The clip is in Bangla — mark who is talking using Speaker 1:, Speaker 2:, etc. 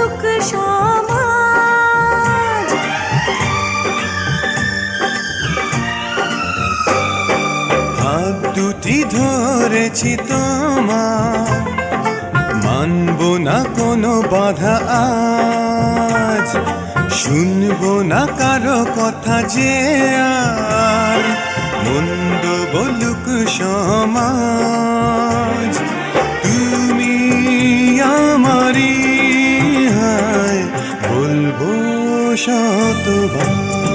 Speaker 1: বলুক সমাজ।
Speaker 2: হাত দুটি ধরেছি তোমার, মানব না কোনো বাধা আজ, শুনবো না কারো কথা যে আর, মন্দ বলুক সমাজ। তুমি আমারই, হায় বলবো শতবার।